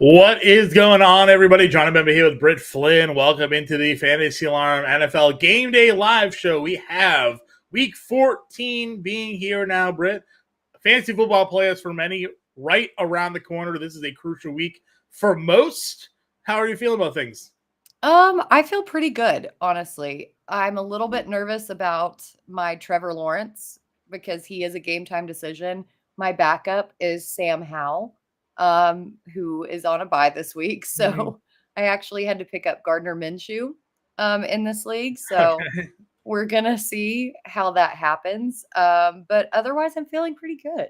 What is going on, everybody? John Impemba here with Britt, Flinn. Welcome into the Fantasy Alarm NFL Game Day live show. We have Week 14 being here now, Britt. Fantasy football players for many right around the corner. This is a crucial week for most. How are you feeling about things? I feel pretty good, honestly. I'm a little bit nervous about my Trevor Lawrence because he is a game time decision. My backup is Sam Howell, who is on a bye this week. So I actually had to pick up Gardner Minshew in this league. So Okay. we're gonna see how that happens. But otherwise I'm feeling pretty good.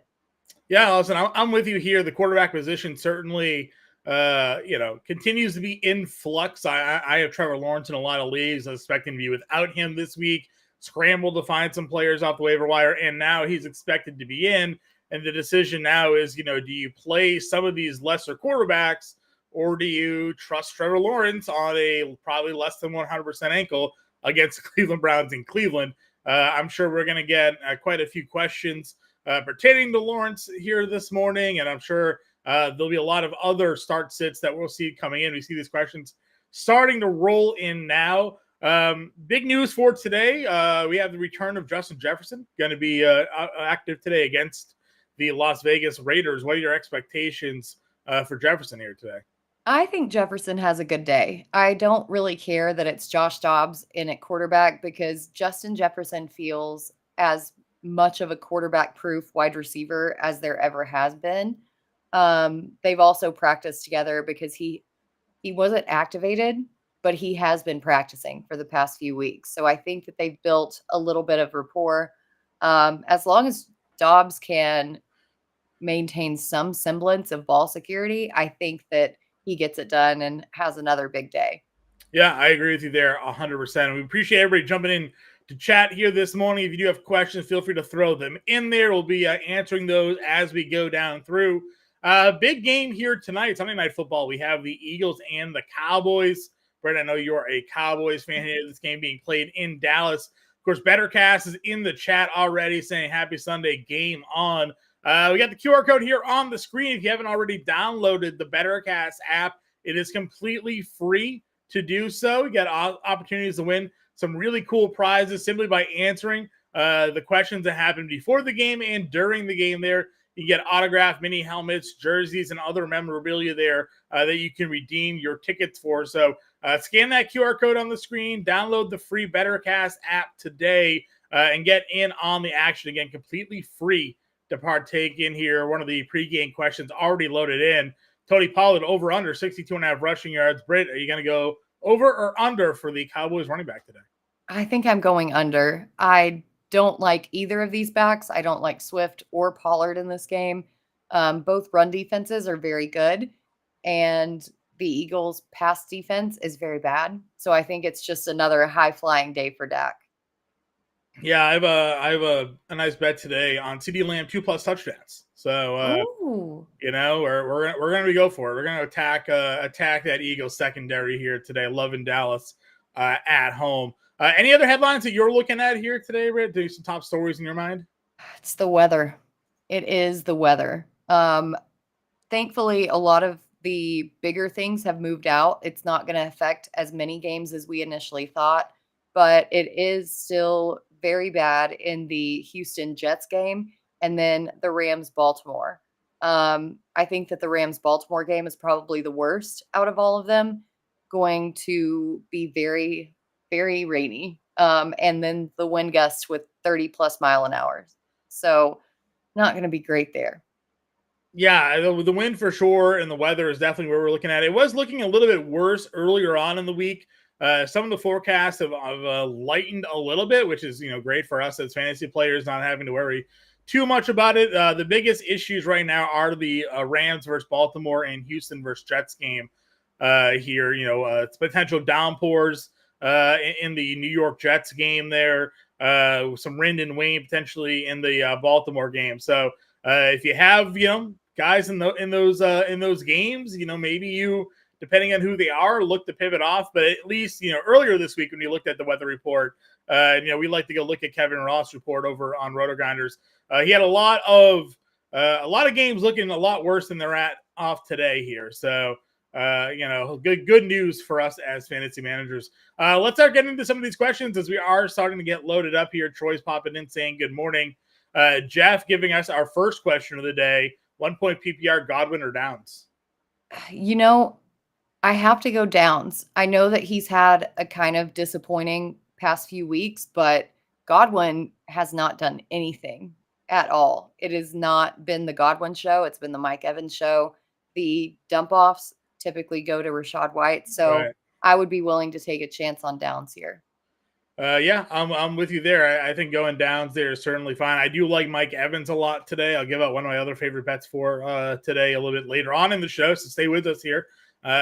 Yeah, listen, I'm with you here. The quarterback position certainly, continues to be in flux. I have Trevor Lawrence in a lot of leagues. I was expecting to be without him this week. Scrambled to find some players off the waiver wire, and now he's expected to be in. And the decision now is, do you play some of these lesser quarterbacks, or do you trust Trevor Lawrence on a probably less than 100% ankle against the Cleveland Browns in Cleveland? I'm sure we're going to get quite a few questions pertaining to Lawrence here this morning, and I'm sure there'll be a lot of other start sits that we'll see coming in. We see these questions starting to roll in now. Big news for today. We have the return of Justin Jefferson, going to be active today against the Las Vegas Raiders. What are your expectations for Jefferson here today? I think Jefferson has a good day. I don't really care that it's Josh Dobbs in at quarterback because Justin Jefferson feels as much of a quarterback proof wide receiver as there ever has been. They've also practiced together because he wasn't activated, but he has been practicing for the past few weeks. So I think that they've built a little bit of rapport. As long as Dobbs can maintain some semblance of ball security, I think that he gets it done and has another big day. Yeah, I agree with you there 100%. We appreciate everybody jumping in to chat here this morning. If you do have questions, feel free to throw them in there. We'll be answering those as we go down through. Big game here tonight, Sunday Night Football. We have the Eagles and the Cowboys. Brett, I know you're a Cowboys fan here. This game being played in Dallas. Of course, Bettercast is in the chat already saying happy Sunday, game on. We got the QR code here on the screen. If you haven't already downloaded the Bettercast app, it is completely free to do so. You got opportunities to win some really cool prizes simply by answering the questions that happened before the game and during the game there. You get autographed mini helmets, jerseys, and other memorabilia there that you can redeem your tickets for. So scan that QR code on the screen, download the free Bettercast app today, and get in on the action. Again, completely free to partake in here. One of the pregame questions already loaded in. Tony Pollard over under 62.5 rushing yards. Britt, are you going to go over or under for the Cowboys running back today? I think I'm going under. I don't like either of these backs. I don't like Swift or Pollard in this game. Both run defenses are very good, and the Eagles' pass defense is very bad. So I think it's just another high-flying day for Dak. Yeah, I have a nice bet today on CeeDee Lamb 2+ touchdowns. So we're gonna go for it. We're gonna attack that Eagles secondary here today. Love in Dallas at home. Any other headlines that you're looking at here today, Britt? Do some top stories in your mind? It's the weather. It is the weather. Thankfully, a lot of the bigger things have moved out. It's not going to affect as many games as we initially thought, but it is still very bad in the Houston Jets game and then the Rams Baltimore. I think that the Rams Baltimore game is probably the worst out of all of them. Going to be very, very rainy. And then the wind gusts with 30+ mile an hour. So not going to be great there. Yeah, the wind for sure, and the weather is definitely where we're looking at. It was looking a little bit worse earlier on in the week. Some of the forecasts have lightened a little bit, which is great for us as fantasy players, not having to worry too much about it. The biggest issues right now are the Rams versus Baltimore and Houston versus Jets game here. It's potential downpours in the New York Jets game there. Some wind and rain potentially in the Baltimore game. So if you have guys in those games, maybe you, depending on who they are, look to pivot off. But at least earlier this week when you looked at the weather report, we like to go look at Kevin Ross' report over on Roto-Grinders. He had a lot of games looking a lot worse than they're at off today here. So Good news for us as fantasy managers. Let's start getting into some of these questions as we are starting to get loaded up here. Troy's popping in saying good morning. Jeff giving us our first question of the day: 1 point PPR, Godwin or Downs? I have to go Downs. I know that he's had a kind of disappointing past few weeks, but Godwin has not done anything at all. It has not been the Godwin show. It's been the Mike Evans show. The dump offs typically go to Rachaad White. So Right. I would be willing to take a chance on Downs here. I'm with you there. I think going Downs there is certainly fine. I do like Mike Evans a lot today. I'll give out one of my other favorite bets for today a little bit later on in the show, so stay with us here.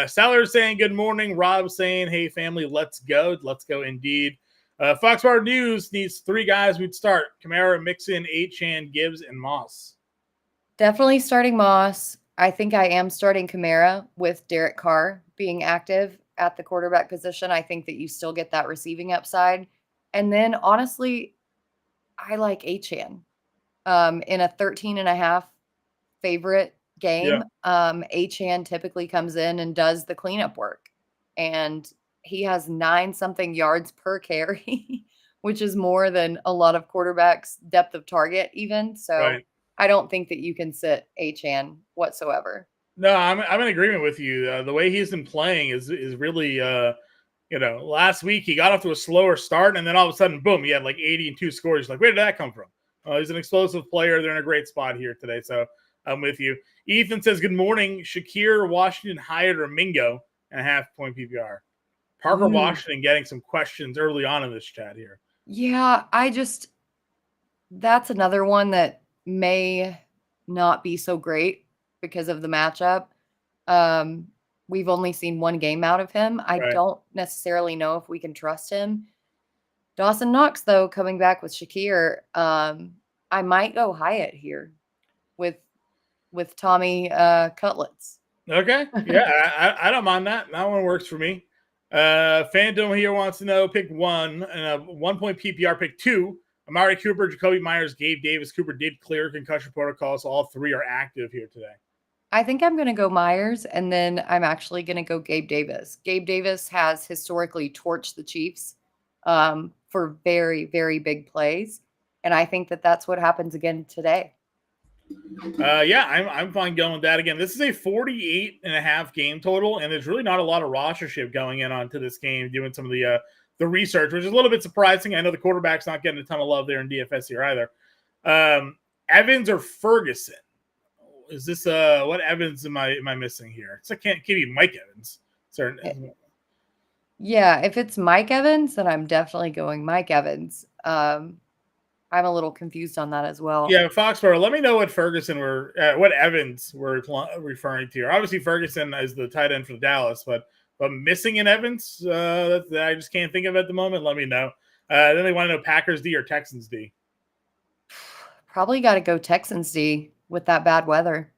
Sellers saying good morning. Rob saying, hey, family, let's go. Let's go indeed. Foxbar News needs 3 guys we'd start: Kamara, Mixon, Achane, Gibbs, and Moss. Definitely starting Moss. I think I am starting Kamara with Derek Carr being active at the quarterback position. I think that you still get that receiving upside. And then, honestly, I like Achane in a 13.5 favorite game. Achane typically comes in and does the cleanup work, and he has 9-something yards per carry, which is more than a lot of quarterbacks' depth of target even. So Right. I don't think that you can sit Achane whatsoever. No, I'm in agreement with you. The way he's been playing is really last week he got off to a slower start, and then all of a sudden, boom, he had like 80 and 2 scores. Like, where did that come from? He's an explosive player. They're in a great spot here today, so I'm with you. Ethan says, good morning. Shakir, Washington, Hyatt, or Mingo, and a half-point PPR. Parker Washington getting some questions early on in this chat here. Yeah, that's another one that may not be so great because of the matchup. We've only seen 1 game out of him. I don't necessarily know if we can trust him. Dawson Knox, though, coming back with Shakir, I might go Hyatt here with Tommy Cutlets. Okay. Yeah, I don't mind that. That one works for me. Phantom here wants to know, pick 1 and a 1 point PPR, pick 2. Amari Cooper, Jacoby Myers, Gabe Davis. Cooper did clear concussion protocol, so all 3 are active here today. I think I'm going to go Myers, and then I'm actually going to go Gabe Davis. Gabe Davis has historically torched the Chiefs for very, very big plays, and I think that that's what happens again today. I'm fine going with that again. This is a 48.5 game total, and there's really not a lot of rostership going in onto this game, doing some of the research, which is a little bit surprising. I know the quarterback's not getting a ton of love there in DFS here either. Evans or Ferguson? Is this what Evans am I missing here? So I can't give you Mike Evans. Yeah, if it's Mike Evans, then I'm definitely going Mike Evans. I'm a little confused on that as well. Yeah, Foxborough, let me know what what Evans were referring to. Obviously, Ferguson is the tight end for Dallas, but missing in Evans that I just can't think of at the moment. Let me know. Then they want to know Packers D or Texans D. Probably got to go Texans D with that bad weather.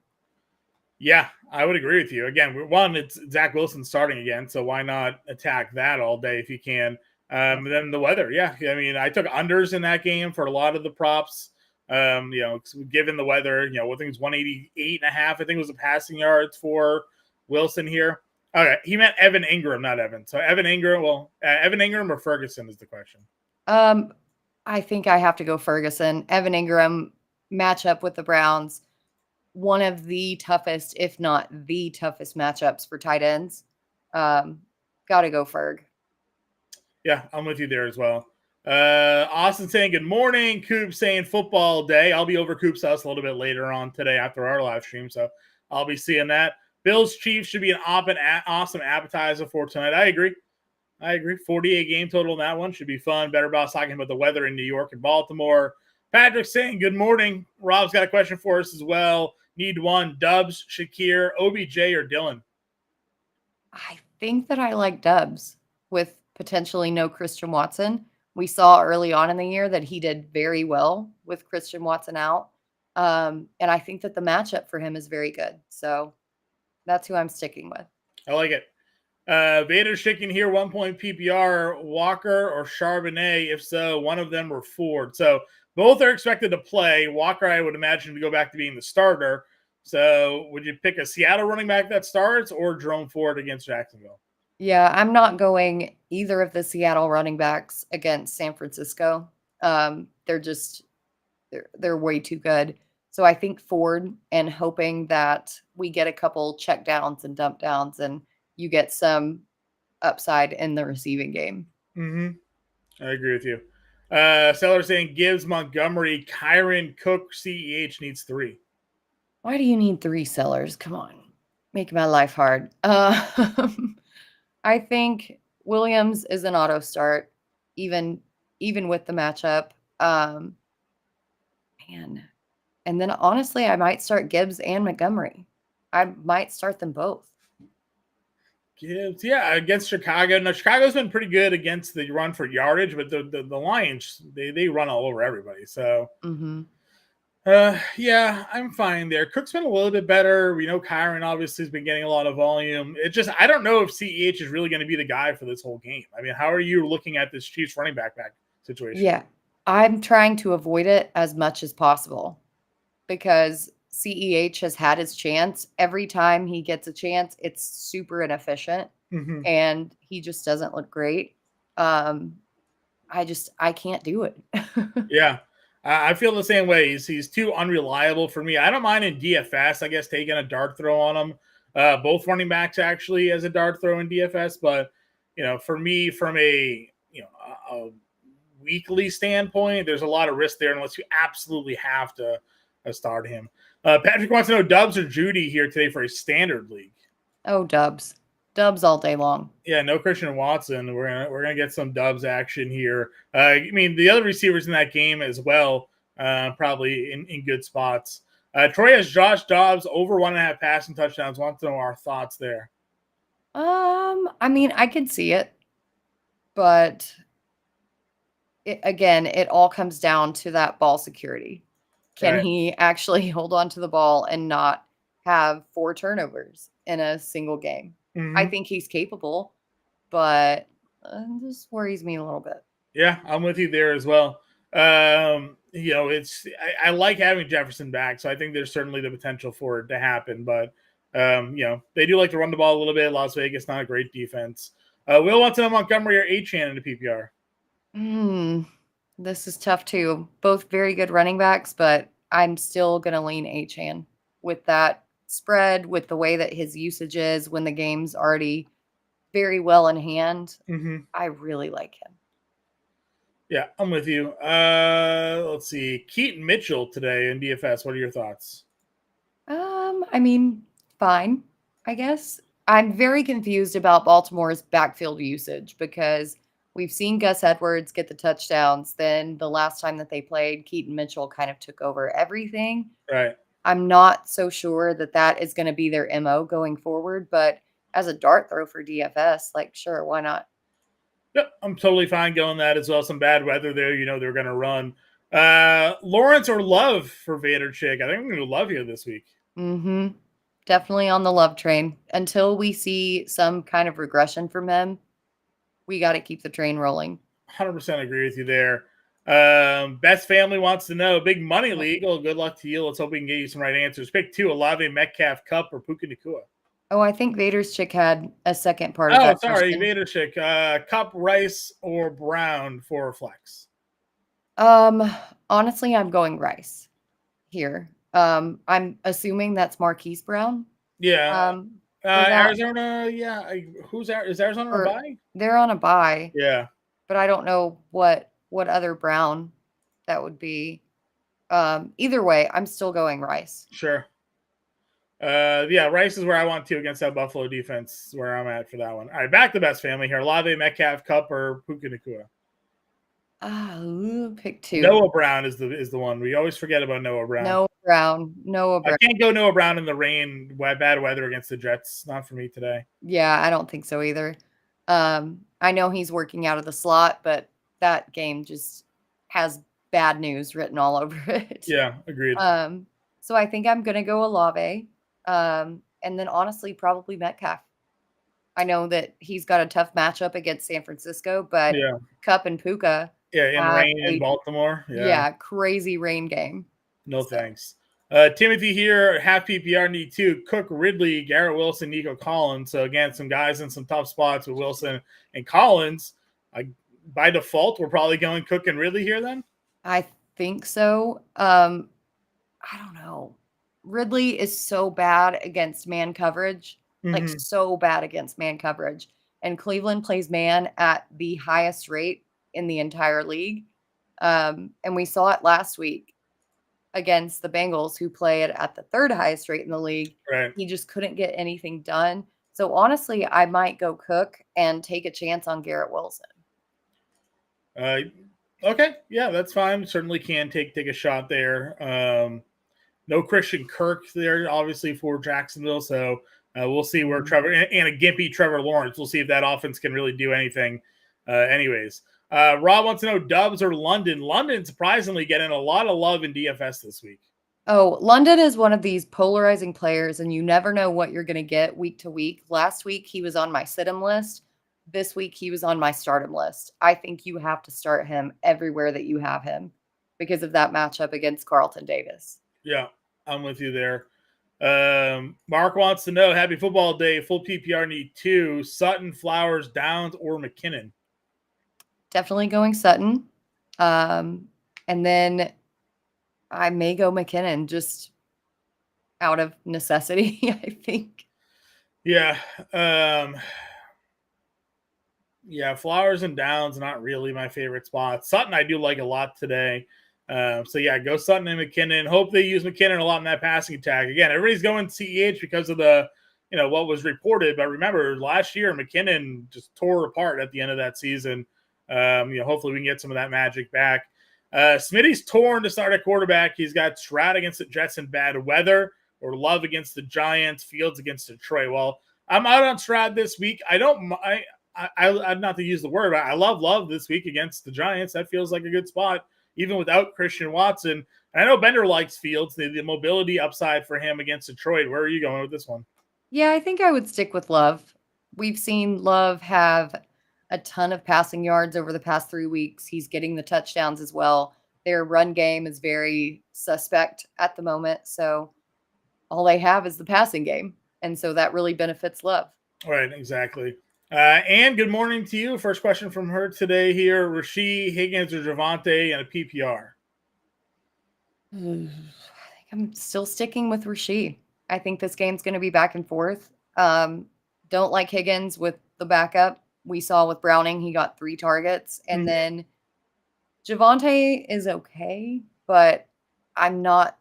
Yeah, I would agree with you. Again, one, it's Zach Wilson starting again, so why not attack that all day if you can? Then the weather, yeah. I mean, I took unders in that game for a lot of the props. Given the weather, I think it's 188.5. I think it was the passing yards for Wilson here. Okay, he meant Evan Ingram, not Evan. So Evan Ingram. Well, Evan Ingram or Ferguson is the question. I think I have to go Ferguson. Evan Ingram matchup with the Browns, one of the toughest, if not the toughest matchups for tight ends. Got to go Ferg. Yeah, I'm with you there as well. Austin saying good morning. Coop saying football day. I'll be over Coop's house a little bit later on today after our live stream, so I'll be seeing that. Bills Chiefs should be an awesome appetizer for tonight. I agree. 48 game total in that one should be fun. Better Boss talking about the weather in New York and Baltimore. Patrick saying good morning. Rob's got a question for us as well. Need one. Dubs, Shakir, OBJ, or Dylan? I think that I like Dubs with potentially no Christian Watson. We saw early on in the year that he did very well with Christian Watson out. And I think that the matchup for him is very good. So that's who I'm sticking with. I like it. Vader sticking here, 1 point PPR, Walker or Charbonnet. If so, one of them or Ford. So both are expected to play. Walker, I would imagine, to go back to being the starter. So would you pick a Seattle running back that starts or Jerome Ford against Jacksonville? Yeah, I'm not going either of the Seattle running backs against San Francisco. They're just they're way too good. So I think Ford, and hoping that we get a couple check downs and dump downs and you get some upside in the receiving game. I agree with you. Seller saying Gibbs, Montgomery, Kyron, Cook, CEH needs 3. Why do you need 3 sellers? Come on. Make my life hard. I think Williams is an auto start, even with the matchup. Man. And then honestly, I might start Gibbs and Montgomery. I might start them both. Gibbs, yeah, against Chicago. Now Chicago's been pretty good against the run for yardage, but the Lions they run all over everybody. So yeah, I'm fine there. Cook's been a little bit better. We know Kyron obviously has been getting a lot of volume. It just I don't know if CEH is really going to be the guy for this whole game. I mean, how are you looking at this Chiefs running back situation? Yeah, I'm trying to avoid it as much as possible because CEH has had his chance. Every time he gets a chance, it's super inefficient and he just doesn't look great. I can't do it. Yeah. I feel the same way. He's too unreliable for me. I don't mind in DFS, I guess, taking a dart throw on him. Both running backs actually as a dart throw in DFS, but for me, from a weekly standpoint, there's a lot of risk there unless you absolutely have to start him. Patrick wants to know Dubs or Judy here today for a standard league. Oh, Dubs all day long. Yeah, no Christian Watson. We're gonna get some Dubs action here. I mean, the other receivers in that game as well, probably in good spots. Troy has Josh Dobbs over 1.5 passing touchdowns. Wants to know our thoughts there. I mean, I can see it, but it all comes down to that ball security. Can he actually hold on to the ball and not have 4 turnovers in a single game? I think he's capable, but it just worries me a little bit. Yeah, I'm with you there as well. I like having Jefferson back, so I think there's certainly the potential for it to happen. But they do like to run the ball a little bit. Las Vegas, not a great defense. Will wants to know Montgomery or Achane in the PPR. This is tough too. Both very good running backs, but I'm still gonna lean Achane with that spread, with the way that his usage is when the game's already very well in hand. I really like him. Yeah, I'm with you. Let's see. Keaton Mitchell today in DFS. What are your thoughts? I mean, fine, I guess. I'm very confused about Baltimore's backfield usage because we've seen Gus Edwards get the touchdowns. Then the last time that they played, Keaton Mitchell kind of took over everything. Right. I'm not so sure that is going to be their MO going forward, but as a dart throw for DFS, sure, why not? Yep, I'm totally fine going that as well. Some bad weather there, they're going to run. Lawrence or Love for Vader Chick. I think I'm going to Love here this week. Definitely on the Love train. Until we see some kind of regression from him, we got to keep the train rolling. 100% agree with you there. Best Family wants to know, big money league. Well, good luck to you. Let's hope we can get you some right answers. Pick 2, Olave, Metcalf, Cup, or Puka Nacua. Oh, I think Vader's Chick had a second part of that question. Vader Chick. Cup, Rice, or Brown for flex? Honestly, I'm going Rice here. I'm assuming that's Marquise Brown. Yeah. Arizona, yeah. Is Arizona on a bye? They're on a bye. Yeah. But I don't know what other Brown that would be. Either way, I'm still going Rice. Sure. Rice is where I want to against that Buffalo defense, where I'm at for that one. All right, back to Best Family here. Olave, Metcalf, Cup, or Puka Nacua? Pick 2. Noah Brown is the one. We always forget about Noah Brown. Noah Brown. I can't go Noah Brown in the rain, bad weather against the Jets. Not for me today. Yeah, I don't think so either. I know he's working out of the slot, but that game just has bad news written all over it. Yeah, agreed. So I think I'm going to go Olave. And then honestly, probably Metcalf. I know that he's got a tough matchup against San Francisco, but Cup and Puka. Yeah, in rain in Baltimore. Yeah, crazy rain game. No thanks. Timothy here, half PPR need 2. Cook, Ridley, Garrett Wilson, Nico Collins. So again, some guys in some tough spots with Wilson and Collins. By default, we're probably going Cook and Ridley here then? I think so. I don't know. Ridley is so bad against man coverage, like so bad against man coverage. And Cleveland plays man at the highest rate in the entire league. And we saw it last week against the Bengals, who play it at the 3rd highest rate in the league. Right. He just couldn't get anything done. So honestly, I might go Cook and take a chance on Garrett Wilson. Okay. Yeah, that's fine. Certainly can take a shot there. No Christian Kirk there, obviously, for Jacksonville. So we'll see where Trevor and a gimpy Trevor Lawrence. We'll see if that offense can really do anything. Anyways, Rob wants to know Dubs or London. London surprisingly getting a lot of love in DFS this week. Oh, London is one of these polarizing players, and you never know what you're going to get week to week. Last week, he was on my sit-'em list. This week, he was on my start-'em list. I think you have to start him everywhere that you have him because of that matchup against Carlton Davis. Yeah, I'm with you there. Mark wants to know, happy football day, full PPR need 2, Sutton, Flowers, Downs, or McKinnon? Definitely going Sutton. And then I may go McKinnon just out of necessity, I think. Yeah. Yeah, Flowers and Downs, not really my favorite spot. Sutton, I do like a lot today. So, yeah, go Sutton and McKinnon. Hope they use McKinnon a lot in that passing attack. Again, everybody's going CEH because of the, what was reported. But remember, last year, McKinnon just tore apart at the end of that season. Hopefully we can get some of that magic back. Smitty's torn to start at quarterback. He's got Stroud against the Jets in bad weather, or Love against the Giants, Fields against Detroit. Well, I'm out on Stroud this week. I'm not to use the word, but I love Love this week against the Giants. That feels like a good spot, even without Christian Watson. And I know Bender likes Fields, the mobility upside for him against Detroit. Where are you going with this one? Yeah, I think I would stick with Love. We've seen Love have a ton of passing yards over the past 3 weeks. He's getting the touchdowns as well. Their run game is very suspect at the moment. So all they have is the passing game. And so that really benefits Love. Right, exactly. And good morning to you. First question from her today here. Rasheed, Higgins, or Javonte and a PPR? I think I'm still sticking with Rasheed. I think this game's going to be back and forth. Don't like Higgins with the backup. We saw with Browning, he got 3 targets. And then Javonte is okay, but I'm not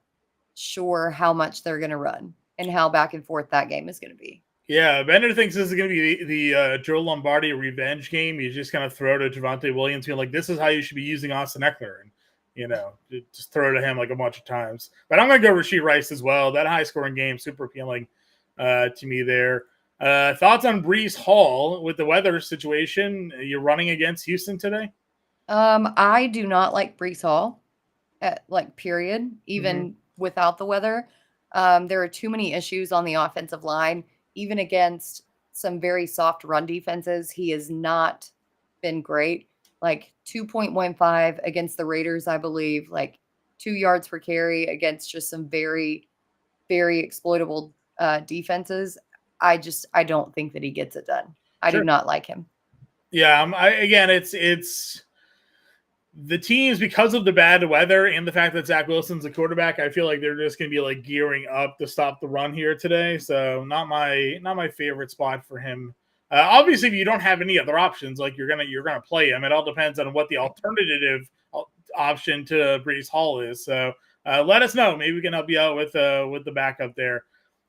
sure how much they're going to run and how back and forth that game is going to be. Yeah, Bender thinks this is going to be the Joe Lombardi revenge game. You just kind of throw to Javonte Williams, being like, this is how you should be using Austin Eckler. And, just throw to him like a bunch of times. But I'm going to go Rashee Rice as well. That high-scoring game, super appealing to me there. Thoughts on Breece Hall with the weather situation? You're running against Houston today? I do not like Breece Hall, period, even without the weather. There are too many issues on the offensive line. Even against some very soft run defenses, he has not been great. 2.15 against the Raiders, I believe, 2 yards per carry against just some very, very exploitable defenses. I don't think that he gets it done. I do not like him. Yeah, it's the teams, because of the bad weather and the fact that Zach Wilson's a quarterback, I feel like they're just going to be gearing up to stop the run here today. So not my favorite spot for him. Obviously, if you don't have any other options, you're gonna play him. It all depends on what the alternative option to Breece Hall is. So let us know. Maybe we can help you out with the backup there.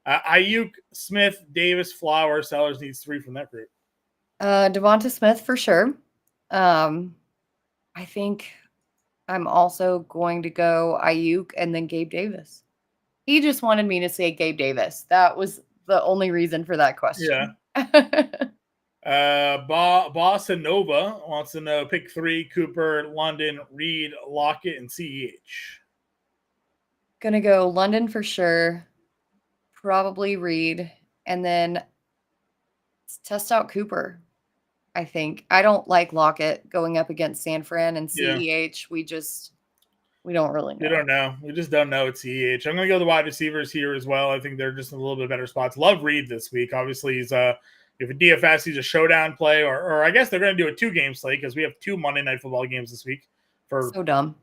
Ayuk, Smith, Davis, Flowers, Sellers needs 3 from that group. Devonta Smith for sure. I think I'm also going to go Ayuk and then Gabe Davis. He just wanted me to say Gabe Davis. That was the only reason for that question. Yeah. Bossa Nova wants to know pick 3: Cooper, London, Reed, Lockett, and CEH. Gonna go London for sure. Probably Reed. And then test out Cooper. I think I don't like Lockett going up against San Fran and CEH. We don't really know. We don't know. We just don't know at CEH. I'm going to go the wide receivers here as well. I think they're just in a little bit better spots. Love Reed this week. Obviously, he's if a DFS, he's a showdown play, or I guess they're going to do a 2-game slate because we have 2 Monday Night Football games this week. So dumb.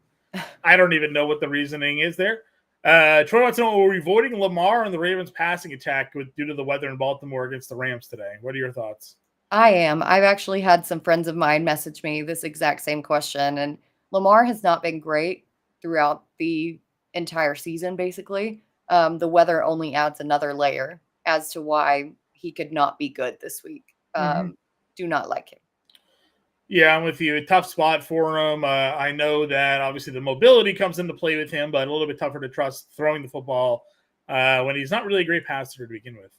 I don't even know what the reasoning is there. Troy wants to know, are we avoiding Lamar and the Ravens passing attack due to the weather in Baltimore against the Rams today? What are your thoughts? I am. I've actually had some friends of mine message me this exact same question, and Lamar has not been great throughout the entire season, basically. The weather only adds another layer as to why he could not be good this week. Do not like him. Yeah, I'm with you. A tough spot for him. I know that obviously the mobility comes into play with him, but a little bit tougher to trust throwing the football when he's not really a great passer to begin with.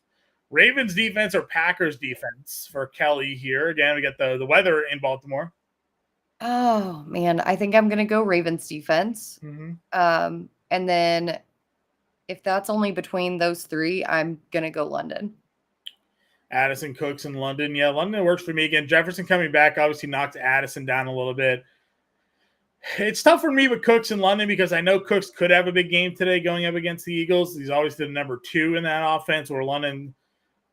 Ravens defense or Packers defense for Kelly here. Again, we got the weather in Baltimore. Oh, man. I think I'm going to go Ravens defense. And then if that's only between those 3, I'm going to go London. Addison, Cooks, and London. Yeah, London works for me. Again, Jefferson coming back obviously knocked Addison down a little bit. It's tough for me with Cooks in London because I know Cooks could have a big game today going up against the Eagles. He's always the number 2 in that offense, where London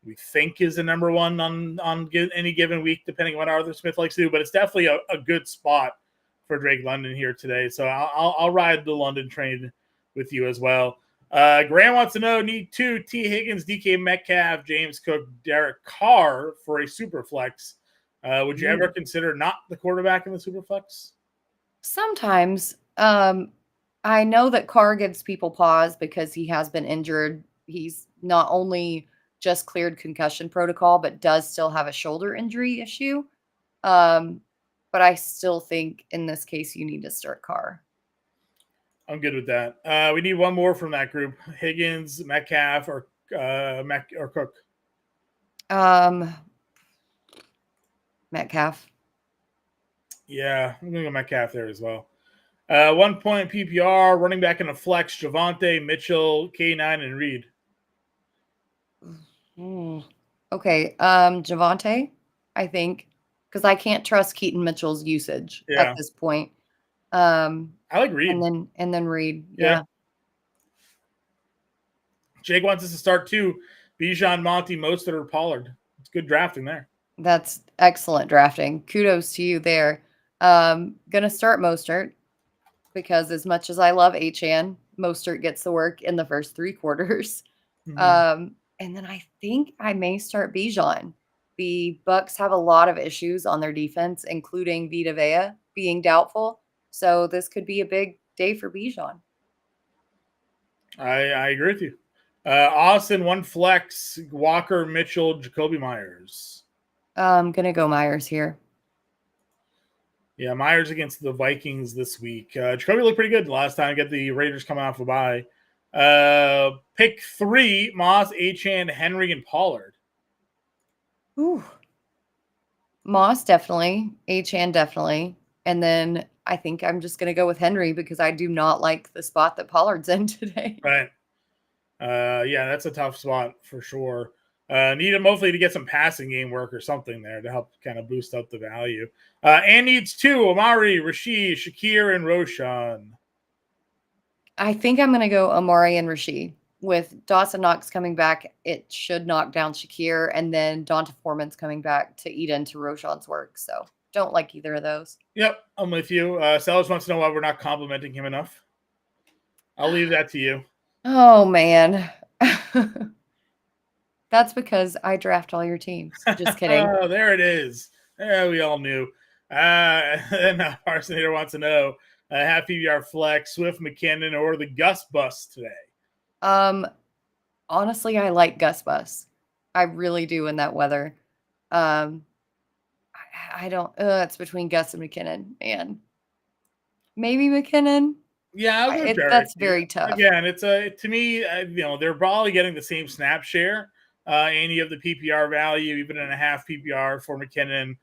we think is the number 1 on any given week, depending on what Arthur Smith likes to do. But it's definitely a good spot for Drake London here today. So I'll ride the London train with you as well. Graham wants to know, need 2 T. Higgins, DK Metcalf, James Cook, Derek Carr for a super flex. Would you ever consider not the quarterback in the super flex? Sometimes. I know that Carr gives people pause because he has been injured. He's not only just cleared concussion protocol, but does still have a shoulder injury issue. But I still think in this case, you need to start Carr. I'm good with that. We need one more from that group: Higgins, Metcalf, or Cook. Metcalf. Yeah, I'm gonna go Metcalf there as well. 1 point PPR, running back in a flex: Javonte, Mitchell, K9, and Reed. Okay, Javonte, I think, because I can't trust Keaton Mitchell's usage at this point. I like Reed. And then Reed. Yeah. Jake wants us to start 2. Bijan, Monty, Mostert, or Pollard. It's good drafting there. That's excellent drafting. Kudos to you there. Gonna start Mostert because as much as I love Achane, Mostert gets the work in the first 3 quarters. And then I think I may start Bijan. The Bucs have a lot of issues on their defense, including Vita Vea being doubtful. So this could be a big day for Bijan. I agree with you. Austin, 1 flex: Walker, Mitchell, Jacoby Myers. I'm going to go Myers here. Yeah, Myers against the Vikings this week. Jacoby looked pretty good the last time. Get the Raiders coming off a bye. Pick 3: Moss, Achane, Henry, and Pollard. Ooh. Moss definitely. Achane definitely. And then I think I'm just going to go with Henry because I do not like the spot that Pollard's in today. Right. Yeah, that's a tough spot for sure. Need him hopefully to get some passing game work or something there to help kind of boost up the value. And needs 2: Amari, Rashid, Shakir, and Roshan. I think I'm going to go Amari and Rashid. With Dawson Knox coming back, it should knock down Shakir, and then Donta Foreman's coming back to eat into Roshan's work. So don't like either of those. Yep, I'm with you. Sellers wants to know why we're not complimenting him enough. I'll leave that to you. Oh, man. That's because I draft all your teams. Just kidding. Oh, there it is. Yeah, we all knew. And Arsenator wants to know, half PPR flex, Swift, McKinnon, or the Gus bus today? Honestly, I like Gus bus. I really do in that weather. I don't. It's between Gus and McKinnon, man. Maybe McKinnon. Yeah, that's very tough. Again, it's to me, they're probably getting the same snap share. Any of the PPR value, even in a half PPR for McKinnon.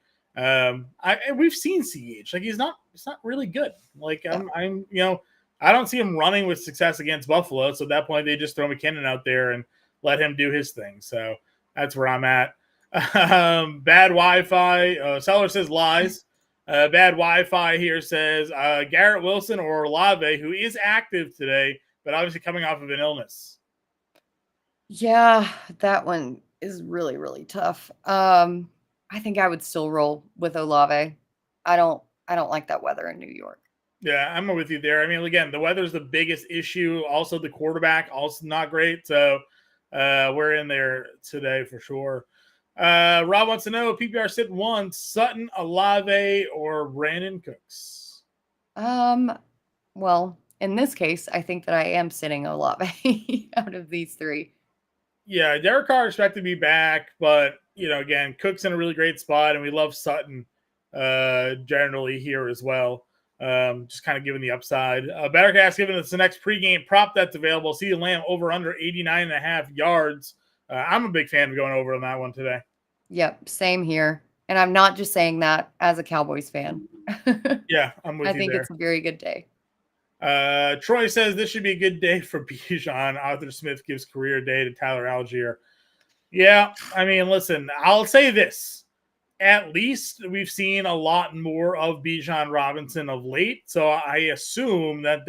We've seen CH. Like it's not really good. Like I don't see him running with success against Buffalo. So at that point, they just throw McKinnon out there and let him do his thing. So that's where I'm at. Bad Wi-Fi. Seller says lies. Bad Wi-Fi here says Garrett Wilson or Olave, who is active today, but obviously coming off of an illness. Yeah, that one is really, really tough. I think I would still roll with Olave. I don't like that weather in New York. Yeah, I'm with you there. I mean, again, the weather's the biggest issue. Also, the quarterback also not great. So we're in there today for sure. Rob wants to know PPR sit one, Sutton, Olave, or Brandon Cooks. Well, in this case, I think that I am sitting Olave out of these three. Yeah, Derek Carr expected to be back, but again, Cook's in a really great spot, and we love Sutton generally here as well. Just kind of giving the upside. Bettercast giving us the next pregame prop that's available. CeeDee Lamb over under 89.5 yards. I'm a big fan of going over on that one today. Yep, same here. And I'm not just saying that as a Cowboys fan. Yeah, I'm with you there. I think it's a very good day. Troy says this should be a good day for Bijan. Arthur Smith gives career day to Tyler Algier. Yeah, I mean, listen, I'll say this. At least we've seen a lot more of Bijan Robinson of late. So I assume that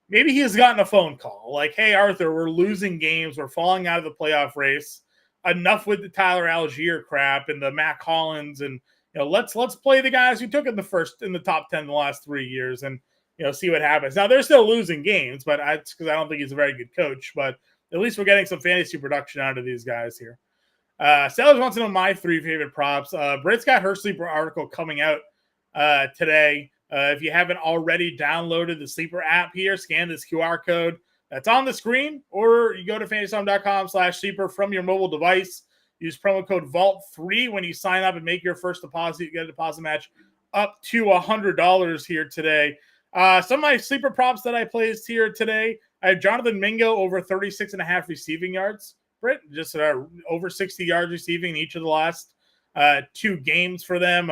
maybe he has gotten a phone call like, hey, Arthur, we're losing games. We're falling out of the playoff race. Enough with the Tyler Algier crap and the Matt Collins. And, let's play the guys who took in the top 10 the last 3 years and, see what happens. Now, they're still losing games, but it's because I don't think he's a very good coach. But at least we're getting some fantasy production out of these guys here. Sellers wants to know my 3 favorite props. Britt's got her sleeper article coming out today. If you haven't already downloaded the sleeper app here, scan this QR code that's on the screen, or you go to fantasyhome.com/sleeper from your mobile device. Use promo code VAULT3 when you sign up and make your first deposit. You get a deposit match up to $100 here today. Some of my sleeper props that I placed here today, I have Jonathan Mingo over 36.5 receiving yards. Britt, just over 60 yards receiving in each of the last 2 games for them.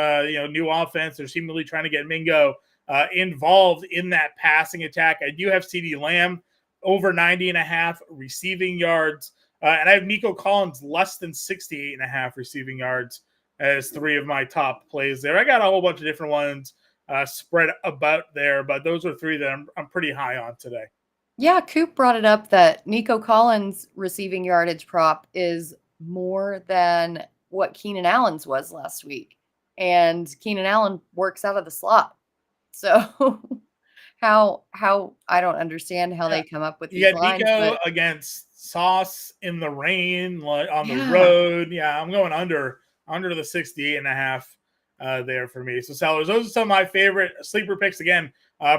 New offense. They're seemingly trying to get Mingo involved in that passing attack. I do have CeeDee Lamb over 90.5 receiving yards. And I have Nico Collins less than 68.5 receiving yards as 3 of my top plays there. I got a whole bunch of different ones spread about there, but those are 3 that I'm pretty high on today. Yeah, Coop brought it up that Nico Collins' receiving yardage prop is more than what Keenan Allen's was last week. And Keenan Allen works out of the slot. So how I don't understand how they come up with these lines. Nico against Sauce in the rain on the road. Yeah, I'm going under the 68.5 there for me. So sellers, those are some of my favorite sleeper picks. Again,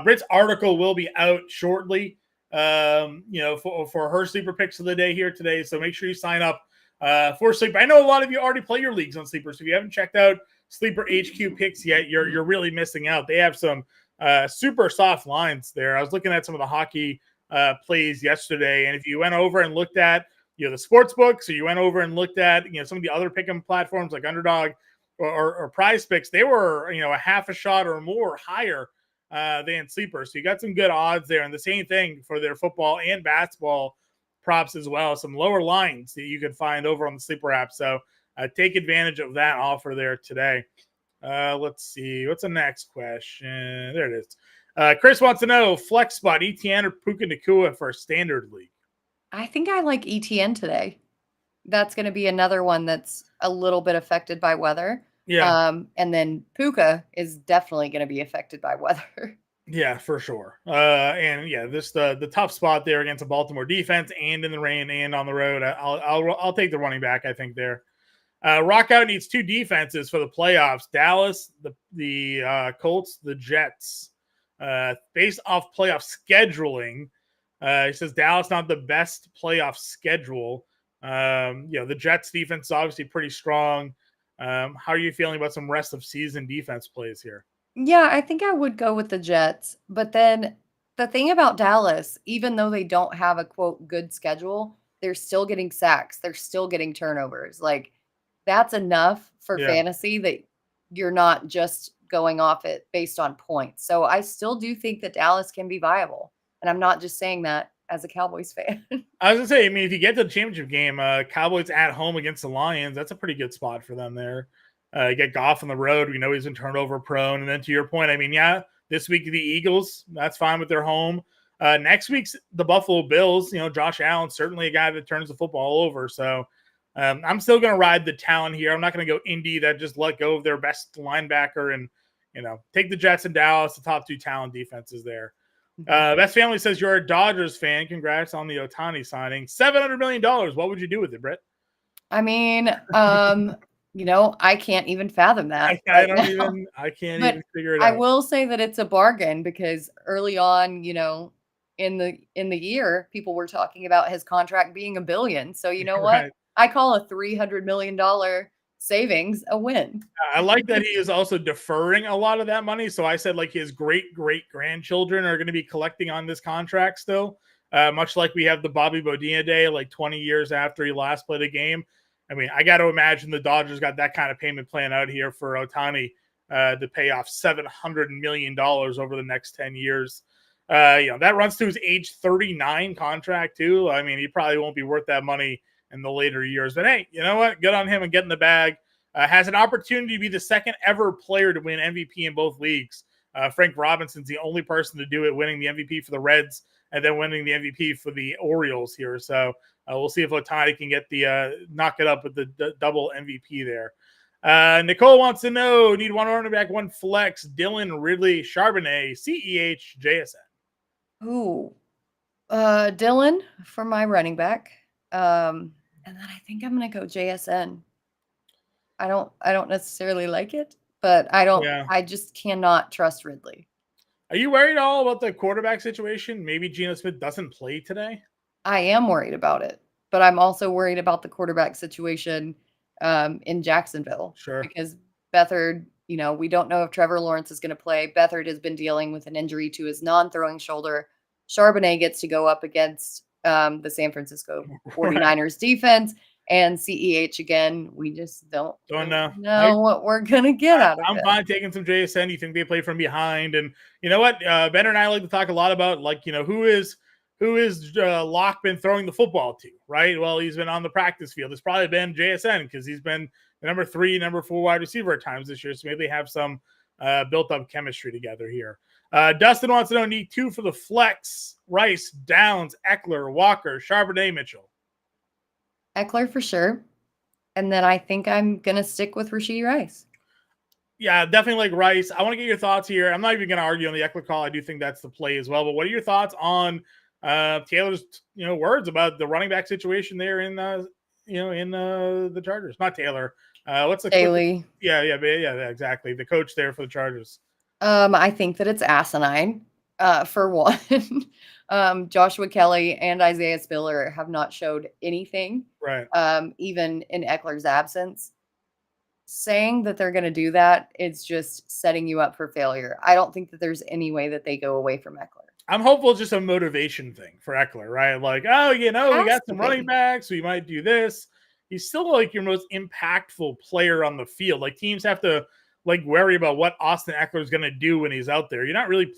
Britt's article will be out shortly. For her sleeper picks of the day here today. So make sure you sign up for Sleeper. I know a lot of you already play your leagues on Sleeper. So if you haven't checked out Sleeper HQ picks yet, you're really missing out. They have some super soft lines there. I was looking at some of the hockey plays yesterday, and if you went over and looked at the sports books, or you went over and looked at some of the other pick'em platforms like Underdog or Prize Picks, they were a half a shot or more higher than Sleeper. So you got some good odds there. And the same thing for their football and basketball props as well. Some lower lines that you can find over on the Sleeper app. So take advantage of that offer there today. Let's see. What's the next question? There it is. Chris wants to know flex spot, ETN or Puka Nacua for a standard league. I think I like ETN today. That's going to be another one that's a little bit affected by weather. Yeah. And then Puka is definitely going to be affected by weather. Yeah, for sure. And yeah, the tough spot there against a Baltimore defense and in the rain and on the road. I'll take the running back, I think there. Rockout needs 2 defenses for the playoffs. Dallas, the Colts, the Jets. Based off playoff scheduling, he says Dallas not the best playoff schedule. The Jets defense is obviously pretty strong. How are you feeling about some rest of season defense plays here? Yeah, I think I would go with the Jets. But then the thing about Dallas, even though they don't have a quote good schedule, they're still getting sacks. They're still getting turnovers. Like that's enough for fantasy that you're not just going off it based on points. So I still do think that Dallas can be viable. And I'm not just saying that as a Cowboys fan. I was going to say, I mean, if you get to the championship game, Cowboys at home against the Lions, that's a pretty good spot for them there. Get Goff on the road. We know he's been turnover prone. And then to your point, I mean, yeah, this week the Eagles, that's fine with their home. Next week's the Buffalo Bills. Josh Allen, certainly a guy that turns the football over. So I'm still going to ride the talent here. I'm not going to go Indy that just let go of their best linebacker and, take the Jets and Dallas, the top 2 talent defenses there. Best Family says you're a Dodgers fan. Congrats on the Ohtani signing. $700 million. What would you do with it, Britt? I mean, I can't even fathom that. I can't even figure it out. I will say that it's a bargain because early on, in the year, people were talking about his contract being $1 billion. So you know what? Right. I call a $300 million savings a win. I like that he is also deferring a lot of that money. So I said his great-great-grandchildren are going to be collecting on this contract still, much like we have the Bobby Bodina Day, 20 years after he last played a game. I mean, I got to imagine the Dodgers got that kind of payment plan out here for Ohtani to pay off $700 million over the next 10 years. That runs to his age 39 contract too. I mean, he probably won't be worth that money in the later years. But hey, you know what? Good on him and getting the bag. Has an opportunity to be the second ever player to win MVP in both leagues. Frank Robinson's the only person to do it, winning the MVP for the Reds and then winning the MVP for the Orioles here. So we'll see if Ohtani can get the knock it up with the double MVP there. Nicole wants to know, need one running back, one flex, Dylan, Ridley, Charbonnet, CEH, JSN. Ooh, Dylan for my running back. And then I think I'm going to go JSN. I don't necessarily like it, but I just cannot trust Ridley. Are you worried at all about the quarterback situation? Maybe Geno Smith doesn't play today? I am worried about it, but I'm also worried about the quarterback situation in Jacksonville. Sure. Because Beathard, we don't know if Trevor Lawrence is going to play. Beathard has been dealing with an injury to his non-throwing shoulder. Charbonnet gets to go up against the San Francisco 49ers defense. And CEH again, we just don't know what we're gonna get out of it. I'm fine taking some JSN. You think they play from behind, and you know what? Ben and I like to talk a lot about who is Locke been throwing the football to, right? Well, he's been on the practice field. It's probably been JSN because he's been the number 3, number 4 wide receiver at times this year. So maybe they have some built up chemistry together here. Dustin wants to know, need 2 for the flex: Rice, Downs, Eckler, Walker, Charbonnet, Mitchell. Eckler for sure. And then I think I'm going to stick with Rashee Rice. Yeah, definitely like Rice. I want to get your thoughts here. I'm not even going to argue on the Eckler call. I do think that's the play as well. But what are your thoughts on Taylor's words about the running back situation there in the Chargers? Not Taylor. What's the Haley? Yeah, exactly. The coach there for the Chargers. I think that it's asinine. For one, Joshua Kelly and Isaiah Spiller have not showed anything, right? Even in Eckler's absence. Saying that they're going to do that, it's just setting you up for failure. I don't think that there's any way that they go away from Eckler. I'm hopeful it's just a motivation thing for Eckler, right? We got some running backs. We might do this. He's still your most impactful player on the field. Teams have to worry about what Austin Eckler is going to do when he's out there. You're not really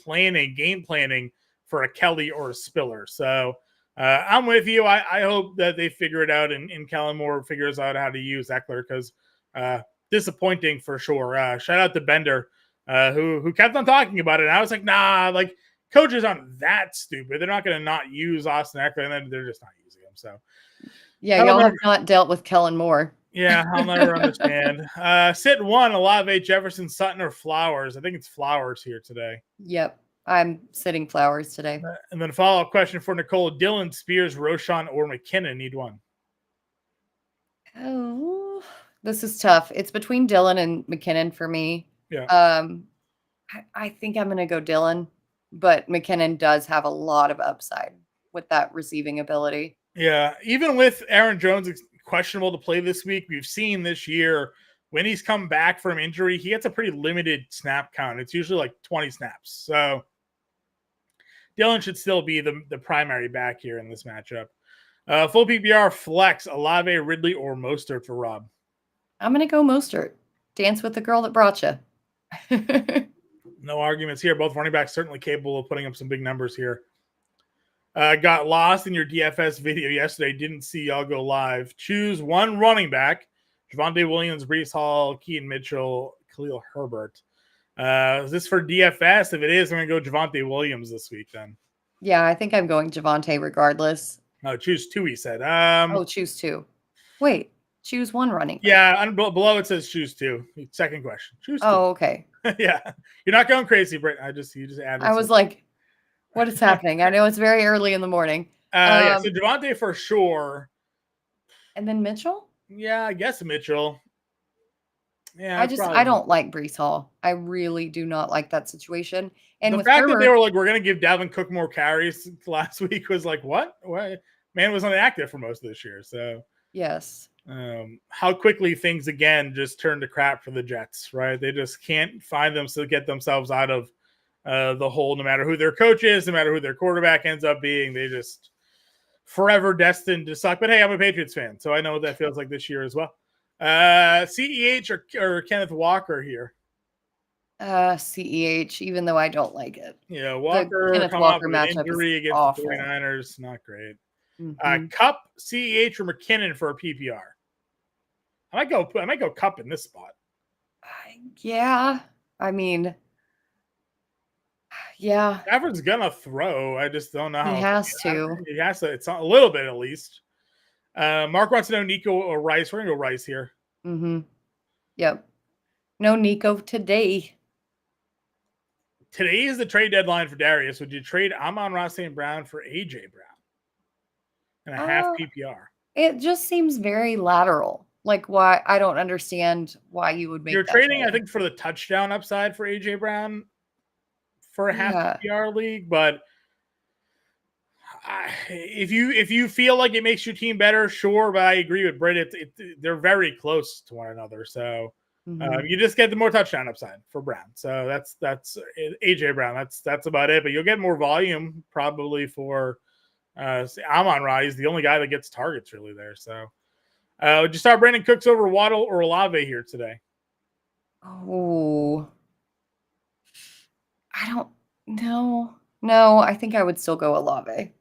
game planning for a Kelly or a Spiller. So I'm with you. I hope that they figure it out and Kellen Moore figures out how to use Eckler because disappointing for sure. Shout out to Bender who kept on talking about it. And I was like, nah, coaches aren't that stupid. They're not going to not use Austin Eckler, and then they're just not using him. So yeah, y'all have not dealt with Kellen Moore. Yeah, I'll never understand. Sit 1, Olave, Jefferson, Sutton, or Flowers. I think it's Flowers here today. Yep, I'm sitting Flowers today. And then follow-up question for Nicole: Dylan, Spears, Roschon, or McKinnon? Need one. Oh, this is tough. It's between Dylan and McKinnon for me. Yeah. I think I'm going to go Dylan, but McKinnon does have a lot of upside with that receiving ability. Yeah, even with Aaron Jones questionable to play this week, we've seen this year when he's come back from injury, he gets a pretty limited snap count. It's usually 20 snaps. So Dylan should still be the primary back here in this matchup. Full PPR flex: Olave, Ridley, or Mostert for Rob. I'm going to go Mostert. Dance with the girl that brought you. No arguments here. Both running backs certainly capable of putting up some big numbers here. Got lost in your DFS video yesterday. Didn't see y'all go live. Choose one running back Javonte Williams, Breece Hall, Keaton Mitchell, Khalil Herbert. Is this for DFS? If it is, I'm going to go Javonte Williams this week then. Yeah, I think I'm going Javonte regardless. Oh, choose 2, he said. Choose 2. Wait, choose 1 running back. Yeah, below it says choose 2. Second question. Choose 2. Okay. Yeah. You're not going crazy, Britt. You just added. I was like, what is happening? I know it's very early in the morning. Yeah, so Javonte for sure. And then Mitchell? Yeah, I guess Mitchell. Yeah, I don't like Breece Hall. I really do not like that situation. And the with fact Herbert, that they were like, we're going to give Dalvin Cook more carries last week was like, what? Man was inactive for most of this year. So yes. How quickly things again just turn to crap for the Jets, right? They just can't find them to get themselves out of the hole, no matter who their coach is, no matter who their quarterback ends up being. They just forever destined to suck. But hey, I'm a Patriots fan, so I know what that feels like this year as well. CEH or Kenneth Walker here? CEH, even though I don't like it. Yeah, Walker Kenneth come Walker off with an injury against awful. the 49ers. Not great. Mm-hmm. Cup, CEH, or McKinnon for a PPR? I might go Cup in this spot. Yeah. I mean, yeah. Stafford's gonna throw. I just don't know how He has to. He has to. It's a little bit at least. Mark wants to know Nico or Rice. We're gonna go Rice here. Mm-hmm. Yep. No Nico today. Today is the trade deadline for Darius. Would you trade Amon-Ra St. Brown for AJ Brown and a half PPR? It just seems very lateral. Like, why? I don't understand why you would make. You're that trading, trade. I think, for the touchdown upside for AJ Brown for a half PPR league, but if you feel like it makes your team better, sure. But I agree with Britt. They're very close to one another, so you just get the more touchdown upside for Brown. So that's AJ Brown. That's about it. But you'll get more volume probably for Amon-Ra. He's the only guy that gets targets really there. So would you start Brandon Cooks over Waddle or Olave here today? Oh, I don't know. No, I think I would still go Olave.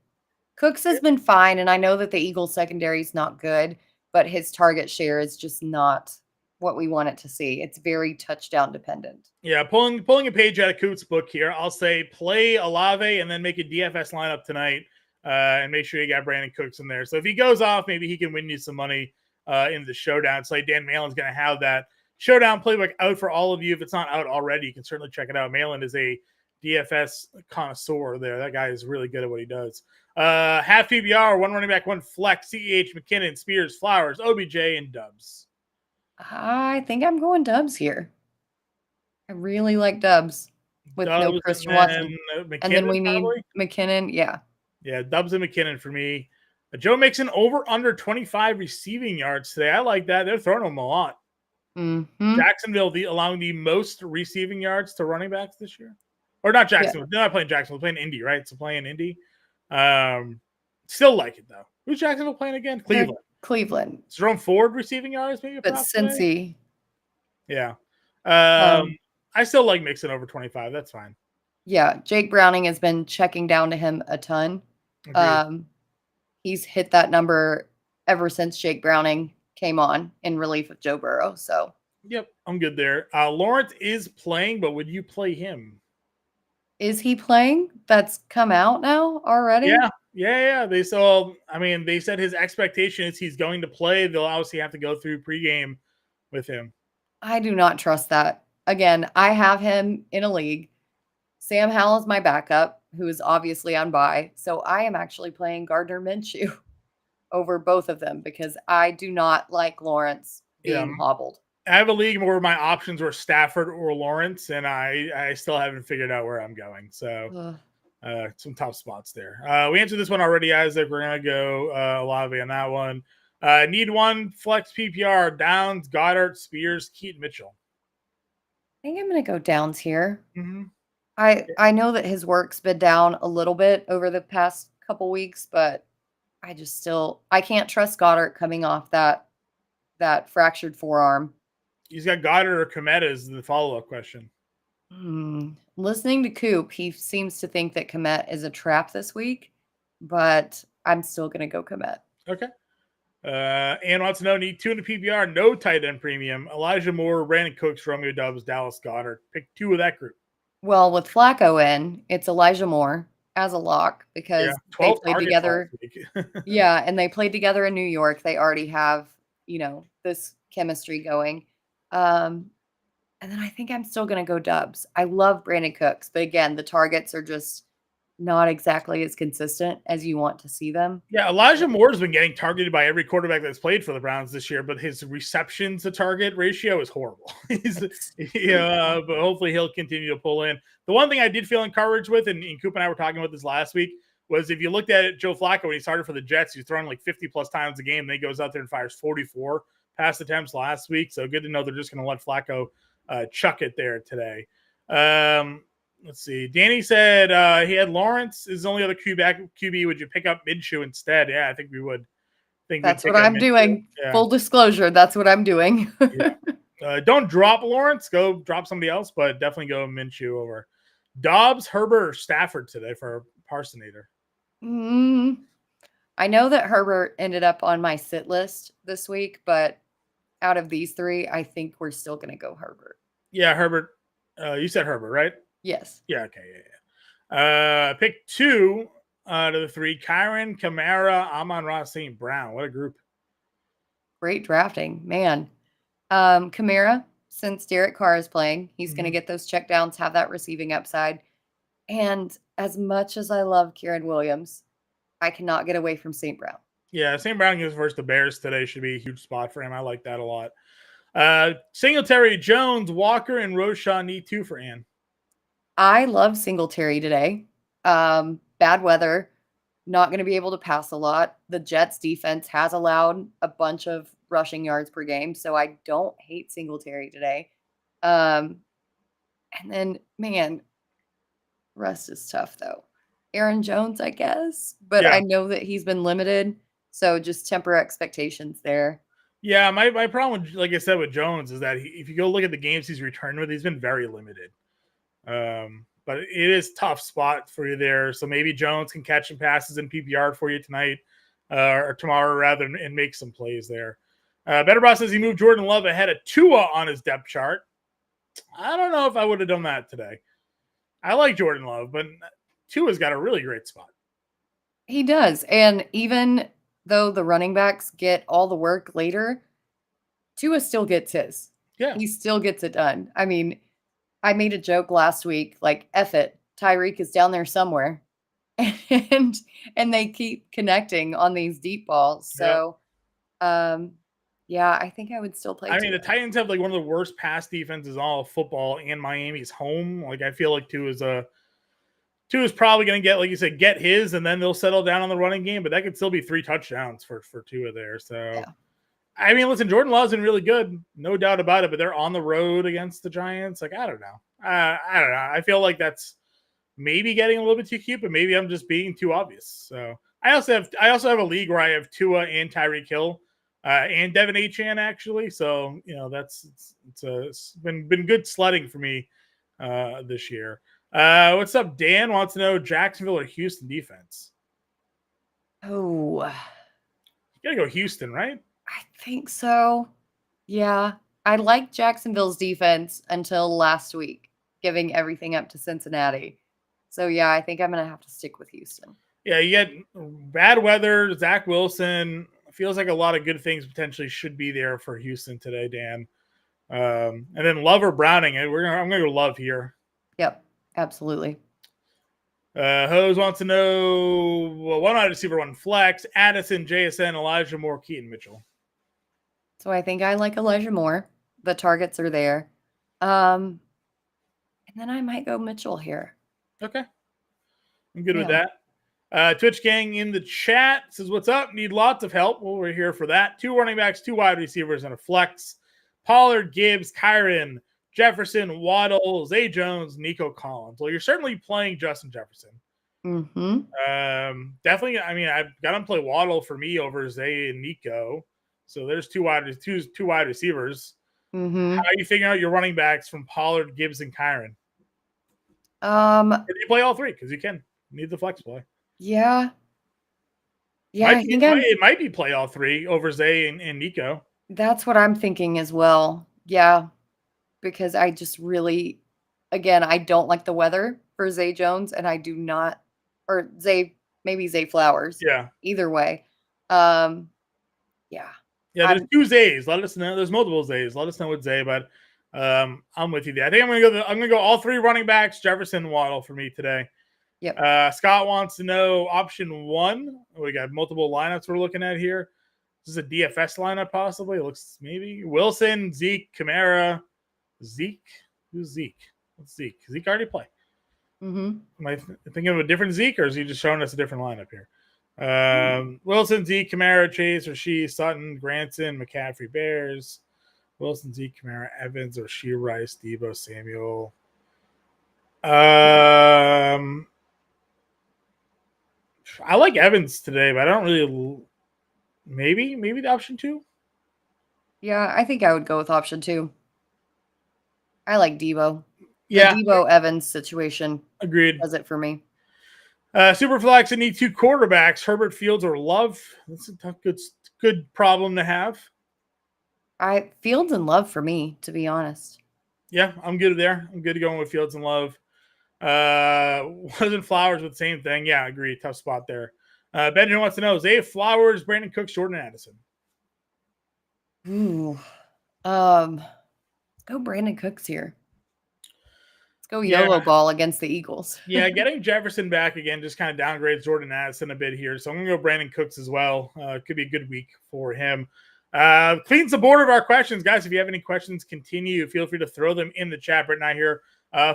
Cooks has been fine, and I know that the Eagles secondary is not good, but his target share is just not what we want it to see. It's very touchdown dependent. Yeah, pulling a page out of Coots' book here, I'll say play Olave and then make a DFS lineup tonight and make sure you got Brandon Cooks in there. So if he goes off, maybe he can win you some money in the showdown. So like Dan Malin's going to have that showdown playbook out for all of you. If it's not out already, you can certainly check it out. Malin is a DFS connoisseur there. That guy is really good at what he does. Half PBR, 1 running back, 1 flex, CEH, McKinnon, Spears, Flowers, OBJ, and Dubs. I think I'm going Dubs here. I really like Dubs with Dubs no Christian Watson. And then we need probably McKinnon. Yeah. Yeah, Dubs and McKinnon for me. Joe Mixon over under 25 receiving yards today. I like that. They're throwing them a lot. Mm-hmm. Jacksonville allowing the most receiving yards to running backs this year. Or not Jacksonville. Yeah. They're not playing Jacksonville. They're playing Indy, right? So playing Indy. Still like it, though. Who's Jacksonville playing again? Cleveland. Cleveland. Is Jerome Ford receiving yards maybe? But Cincy. Yeah. I still like Mixon over 25. That's fine. Yeah. Jake Browning has been checking down to him a ton. He's hit that number ever since Jake Browning came on in relief of Joe Burrow. So, yep, I'm good there. Lawrence is playing, but would you play him? Is he playing? That's come out now already? Yeah. They said his expectation is he's going to play. They'll obviously have to go through pregame with him. I do not trust that. Again, I have him in a league. Sam Howell is my backup, who is obviously on bye. So I am actually playing Gardner Minshew over both of them because I do not like Lawrence being hobbled. I have a league where my options were Stafford or Lawrence, and I still haven't figured out where I'm going. So some tough spots there. We answered this one already, Isaac. We're going to go Olave on that one. Need 1 flex PPR, Downs, Goddard, Spears, Keaton Mitchell. I think I'm going to go Downs here. Mm-hmm. I know that his work's been down a little bit over the past couple weeks, but I can't trust Goddard coming off that fractured forearm. He's got Goddard or Komet is the follow-up question. Listening to Coop, he seems to think that Komet is a trap this week, but I'm still going to go Komet. Okay. And wants to know, need 2 in the PPR, no tight end premium. Elijah Moore, Brandon Cooks, Romeo Doubs, Dallas Goedert. Pick 2 of that group. Well, with Flacco in, it's Elijah Moore as a lock because they 12 played targets together. last week. Yeah, and they played together in New York. They already have, this chemistry going. And then I think I'm still going to go Dubs. I love Brandon Cooks, but again, the targets are just not exactly as consistent as you want to see them. Yeah, Elijah Moore has been getting targeted by every quarterback that's played for the Browns this year, but his reception to target ratio is horrible. But hopefully he'll continue to pull in. The one thing I did feel encouraged with, and Coop and I were talking about this last week, was if you looked at it, Joe Flacco, when he started for the Jets, he was throwing like 50 plus times a game. And then he goes out there and fires 44 pass attempts last week. So good to know they're just going to let Flacco chuck it there today. Let's see. Danny said he had Lawrence is the only other QB. Would you pick up Minshew instead? Yeah, I think we would. That's what I'm doing. Yeah. Full disclosure, that's what I'm doing. Don't drop Lawrence. Go drop somebody else, but definitely go Minshew over Dobbs, Herbert, or Stafford today for Parsonator. I know that Herbert ended up on my sit list this week, but out of these 3, I think we're still going to go Herbert. Yeah, Herbert. You said Herbert, right? Yes. Yeah, okay. Yeah. Pick 2 out of the 3. Kyren, Kamara, Amon-Ra, St. Brown. What a group. Great drafting, man. Kamara, since Derek Carr is playing, he's going to get those checkdowns, have that receiving upside. And as much as I love Kieran Williams, I cannot get away from St. Brown. Yeah, St. Brown goes versus the Bears today. Should be a huge spot for him. I like that a lot. Singletary, Jones, Walker, and Roshan need 2 for Ann. I love Singletary today. Bad weather, not going to be able to pass a lot. The Jets defense has allowed a bunch of rushing yards per game, so I don't hate Singletary today. And then, man, rest is tough though. Aaron Jones, I guess, but I know that he's been limited, so just temper expectations there. Yeah, my problem, like I said, with Jones is that if you go look at the games he's returned with, he's been very limited. But it is tough spot for you there. So maybe Jones can catch some passes in PPR for you tonight or tomorrow rather and make some plays there. Better Boss says he moved Jordan Love ahead of Tua on his depth chart. I don't know if I would have done that today. I like Jordan Love, but Tua's got a really great spot. He does. And even though the running backs get all the work later, Tua still gets his. Yeah. He still gets it done. I mean, I made a joke last week, like, F it, Tyreek is down there somewhere. And they keep connecting on these deep balls. So, yeah, I think I would still play. I mean, the Titans have like one of the worst pass defenses all of football, and Miami's home. Like, I feel like Tua is probably going to get, like you said, get his, and then they'll settle down on the running game. But that could still be 3 touchdowns for Tua there. So, I mean, listen, Jordan Love's been really good, no doubt about it. But they're on the road against the Giants. Like, I don't know. I don't know. I feel like that's maybe getting a little bit too cute, but maybe I'm just being too obvious. So, I also have a league where I have Tua and Tyreek Hill. And Devin Achane actually, so it's been good sledding for me this year. What's up? Dan wants to know Jacksonville or Houston defense. Oh, you gotta go Houston, right? I think so. Yeah, I liked Jacksonville's defense until last week, giving everything up to Cincinnati. So yeah, I think I'm gonna have to stick with Houston. Yeah, you get bad weather. Zach Wilson. Feels like a lot of good things potentially should be there for Houston today, Dan. And then Love or Browning. I'm gonna go Love here. Yep, absolutely. Hose wants to know one wide receiver, one flex, Addison, JSN, Elijah Moore, Keaton Mitchell. So I think I like Elijah Moore. The targets are there. And then I might go Mitchell here. Okay. I'm good with that. Twitch gang in the chat says, what's up? Need lots of help. Well, we're here for that. 2 running backs, 2 wide receivers, and a flex. Pollard, Gibbs, Kyren, Jefferson, Waddle, Zay Jones, Nico Collins. Well, you're certainly playing Justin Jefferson. Mm-hmm. Definitely. I mean, I've got him play Waddle for me over Zay and Nico. So there's two wide receivers. Mm-hmm. How are you figuring out your running backs from Pollard, Gibbs, and Kyren? Or you play all 3 because you can. You need the flex play. Yeah. Yeah, it might be play all three over Zay and Nico. That's what I'm thinking as well. Yeah, because I just really, again, I don't like the weather for Zay Jones, and I do not, or maybe Zay Flowers. Yeah. Either way. Yeah. Yeah, there's two Zays. Let us know. There's multiple Zays. Let us know what Zay, but I'm with you there. I think I'm gonna go all three running backs, Jefferson and Waddle for me today. Yep. Scott wants to know option 1. We got multiple lineups we're looking at here. This is a DFS lineup, possibly. It looks maybe Wilson, Zeke, Kamara, Zeke. Who's Zeke? What's Zeke? Zeke already play? Mm-hmm. Am I thinking of a different Zeke, or is he just showing us a different lineup here? Wilson, Zeke, Kamara, Chase, Rasheed, Sutton, Granson, McCaffrey, Bears. Wilson, Zeke, Kamara, Evans, Rasheed, Rice, Debo, Samuel. I like Evans today, but I don't really. Maybe the option 2. Yeah, I think I would go with option 2. I like Debo. Yeah, the Debo Evans situation agreed. does it for me. Superflex, I need 2 quarterbacks: Herbert, Fields, or Love. That's a good problem to have. Fields and Love for me, to be honest. Yeah, I'm good there. I'm good going with Fields and Love. Wasn't Flowers with the same thing? Yeah, I agree. Tough spot there. Benjamin wants to know: Zay Flowers, Brandon Cooks, Jordan Addison. Ooh, let's go Brandon Cooks here. Let's go YOLO ball against the Eagles. Yeah, getting Jefferson back again just kind of downgrades Jordan Addison a bit here. So I'm going to go Brandon Cooks as well. Could be a good week for him. Cleans the board of our questions. Guys, if you have any questions, feel free to throw them in the chat right now here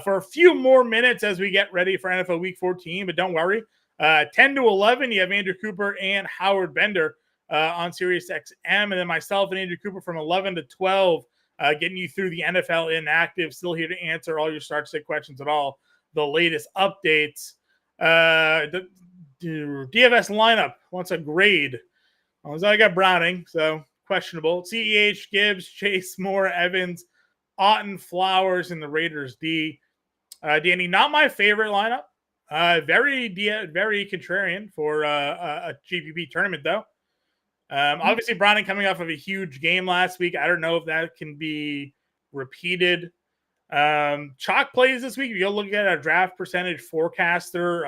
for a few more minutes as we get ready for NFL Week 14. But don't worry, 10 to 11, you have Andrew Cooper and Howard Bender on Sirius XM. And then myself and Andrew Cooper from 11 to 12. Getting you through the NFL inactive, still here to answer all your start-sit questions and all the latest updates. The DFS lineup wants a grade. As I got Browning, so questionable. CEH, Gibbs, Chase, Moore, Evans, Otten, Flowers, and the Raiders D. Danny, not my favorite lineup. Very contrarian for a GPP tournament, though. Obviously, Browning coming off of a huge game last week. I don't know if that can be repeated. Chalk plays this week. If you go look at our draft percentage forecaster,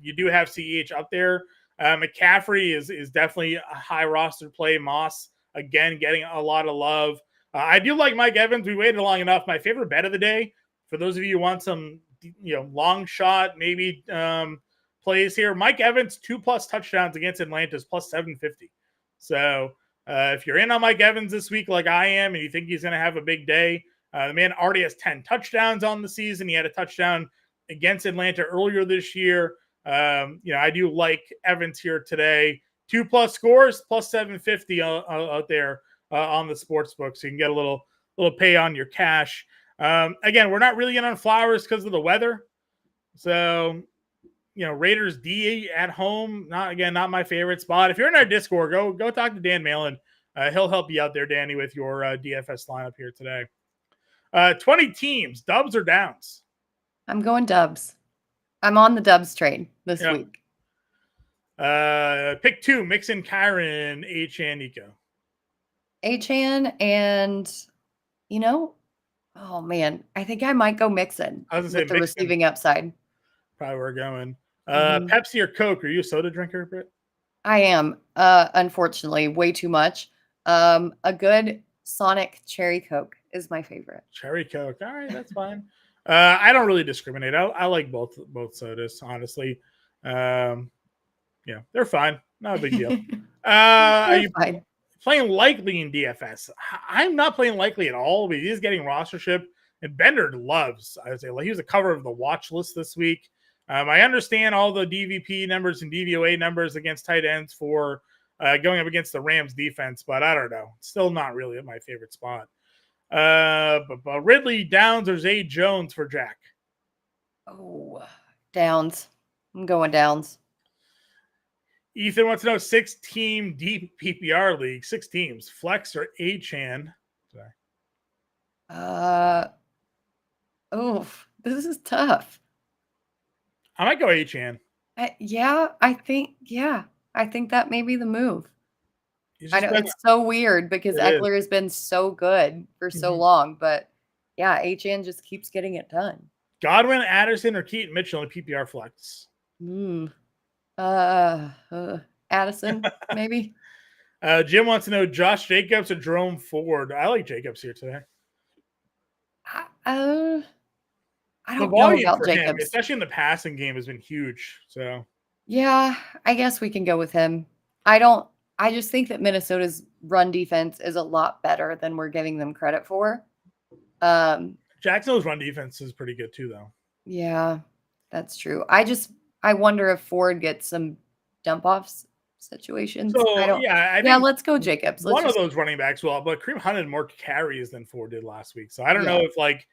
you do have CEH up there. McCaffrey is definitely a high roster play. Moss, again, getting a lot of love. I do like Mike Evans. We waited long enough. My favorite bet of the day, for those of you who want some long shot, maybe plays here, Mike Evans, 2+ touchdowns against Atlanta's plus 750. So if you're in on Mike Evans this week like I am and you think he's going to have a big day, the man already has 10 touchdowns on the season. He had a touchdown against Atlanta earlier this year. I do like Evans here today. 2+ scores, plus 750 out there on the sports book. So you can get a little pay on your cash. Again, we're not really in on Flowers because of the weather. So Raiders D at home, not my favorite spot. If you're in our Discord, go talk to Dan Malin. He'll help you out there, Danny, with your DFS lineup here today. 20 teams, dubs or downs? I'm going dubs. I'm on the dubs train this week. Pick 2, Mixon, Kyron, Achan, Nico. Achan and, oh man, I think I might go Mixon with the Mixon. Receiving upside. Probably where we're going. Pepsi or Coke? Are you a soda drinker, Britt? I am, unfortunately, way too much. A good Sonic Cherry Coke is my favorite. Cherry Coke. All right, that's fine. I don't really discriminate. I like both sodas, honestly. They're fine. Not a big deal. Are you playing likely in DFS? I'm not playing likely at all, but he is getting rostership. And Bender loves, I would say, he was a cover of the watch list this week. I understand all the DVP numbers and DVOA numbers against tight ends for going up against the Rams defense, but I don't know. Still not really my favorite spot. But Ridley, Downs, or Zay Jones for Jack? Oh, Downs. I'm going Downs. Ethan wants to know 6-team deep PPR league, 6 teams, flex or Achan. Sorry. This is tough. I might go Achan. I think. I think that may be the move. He's I just know been, it's so weird because it is. Eckler has been so good for so Mhm. long, but yeah, HN just keeps getting it done. Godwin, Addison, or Keaton Mitchell in PPR flex. Mm. Uh, Addison, maybe. Jim wants to know Josh Jacobs or Jerome Ford. I like Jacobs here today. I The don't know volume about for him, Jacobs. especially in the passing game, has been huge. So Yeah, I guess we can go with him. I just think that Minnesota's run defense is a lot better than we're giving them credit for. Jacksonville's run defense is pretty good too, though. Yeah, that's true. I wonder if Ford gets some dump offs situations. I So don't. yeah, I Yeah, think let's go Jacobs. Let's one of just those running backs will, but Kareem Hunt had more carries than Ford did last week. So I don't know yeah. if like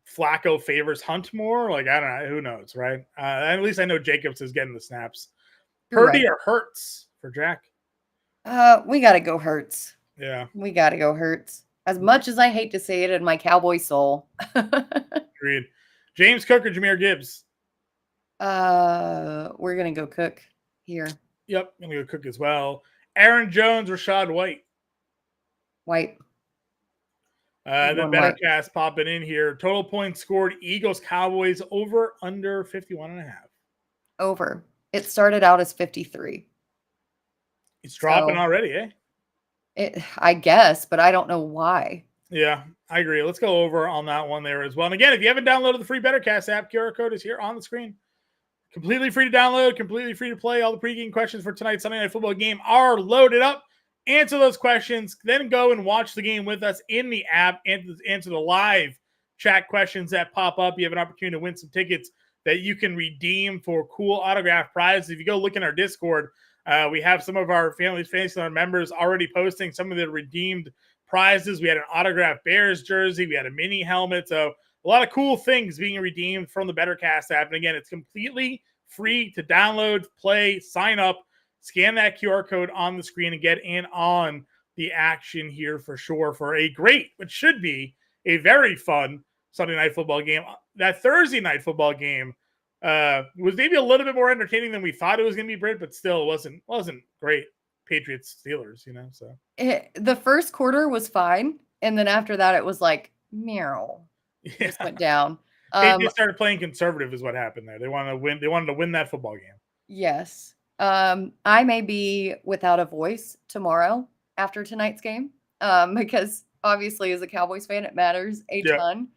Flacco favors Hunt more. Like I don't know, who knows, right? At least I know Jacobs is getting the snaps. You're Purdy right. or Hurts for Jack? We got to go Hurts. Yeah, We got to go Hurts. As much as I hate to say it in my cowboy soul. agreed. James Cook or Jahmyr Gibbs? We're gonna go Cook here. Yep, I'm gonna go Cook as well. Aaron Jones, Rashad White. White. Then One White. Bettercast popping in here. Total points scored: Eagles, Cowboys over under 51.5. Over. It started out as 53. It's dropping So already, eh? I guess, but I don't know why. Yeah, I agree. Let's go over on that one there as well. And again, if you haven't downloaded the free Bettercast app, QR code is here on the screen. Completely free to download, completely free to play. All the pregame questions for tonight's Sunday Night Football game are loaded up. Answer those questions, then go and watch the game with us in the app and answer the live chat questions that pop up. You have an opportunity to win some tickets that you can redeem for cool autograph prizes. If you go look in our Discord, we have some of our families, fans, and our members already posting some of the redeemed prizes. We had an autographed Bears jersey. We had a mini helmet. So a lot of cool things being redeemed from the Bettercast app. And again, it's completely free to download, play, sign up, scan that QR code on the screen and get in on the action here for sure for a great, which should be a very fun Sunday night football game. That Thursday night football game was maybe a little bit more entertaining than we thought it was going to be, Britt, but still wasn't great. Patriots Steelers, so The first quarter was fine, and then after that, it was like meow. yeah. Just went down. Patriots started playing conservative, is what happened there. They wanted to win. They wanted to win that football game. Yes. I may be without a voice tomorrow after tonight's game, because obviously as a Cowboys fan, it matters a ton.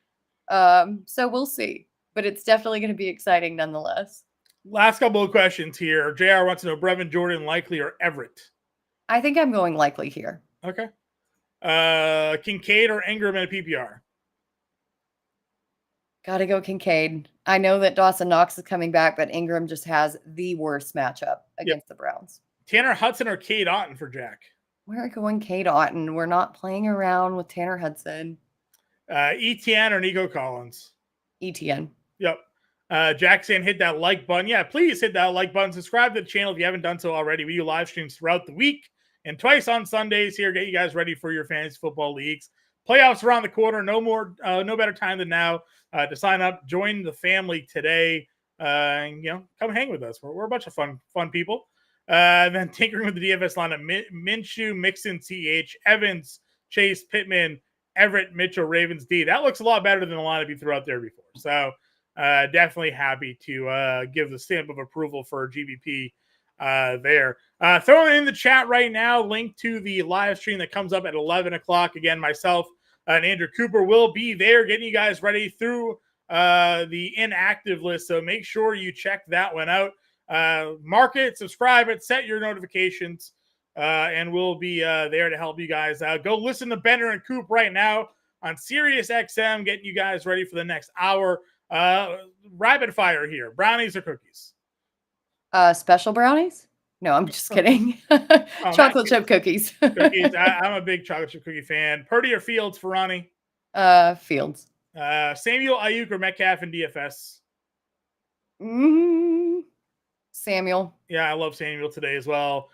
So we'll see, but it's definitely going to be exciting nonetheless. Last couple of questions here. JR wants to know Brevin Jordan, Likely, or Everett. I think I'm going Likely here. Okay. Kincaid or Ingram in a PPR? Gotta go Kincaid. I know that Dawson Knox is coming back, but Ingram just has the worst matchup against the Browns. Tanner Hudson or Cade Otton for Jack? We're going Cade Otton. We're not playing around with Tanner Hudson. ETN or Nico Collins? ETN. Yep. Jack saying hit that like button. Yeah, please hit that like button. Subscribe to the channel if you haven't done so already. We do live streams throughout the week and twice on Sundays here. Get you guys ready for your fantasy football leagues. Playoffs around the corner. No better time than now to sign up. Join the family today. And come hang with us. We're a bunch of fun people. Then tinkering with the DFS line of Minshew, Mixon, CH, Evans, Chase, Pittman, Everett, Mitchell, Ravens, D. That looks a lot better than the lineup you threw out there before. So definitely happy to give the stamp of approval for GBP there. Throwing it in the chat right now, link to the live stream that comes up at 11 o'clock. Again, myself and Andrew Cooper will be there getting you guys ready through the inactive list. So make sure you check that one out. Mark it, subscribe it, set your notifications, and we'll be there to help you guys out. Go listen to Bender and Coop right now on Sirius XM, getting you guys ready for the next hour. Rapid fire here. Brownies or cookies? Special brownies? No, I'm just kidding. Chocolate chip cookies. Cookies. I'm a big chocolate chip cookie fan. Purdy or Fields for Ronnie? Fields. Samuel, Ayuk, or Metcalf in DFS? Samuel. Yeah, I love Samuel today as well.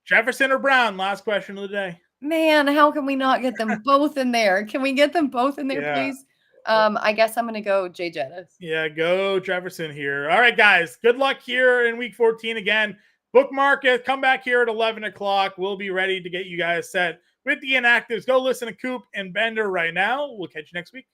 Jefferson or Brown? Last question of the day. Man, how can we not get them both in there? Can we get them both in there, please? I guess I'm going to go Jay Jettis. Yeah, go Jefferson here. All right, guys. Good luck here in week 14 again. bookmark it. Come back here at 11 o'clock. We'll be ready to get you guys set with the inactives. Go listen to Coop and Bender right now. We'll catch you next week.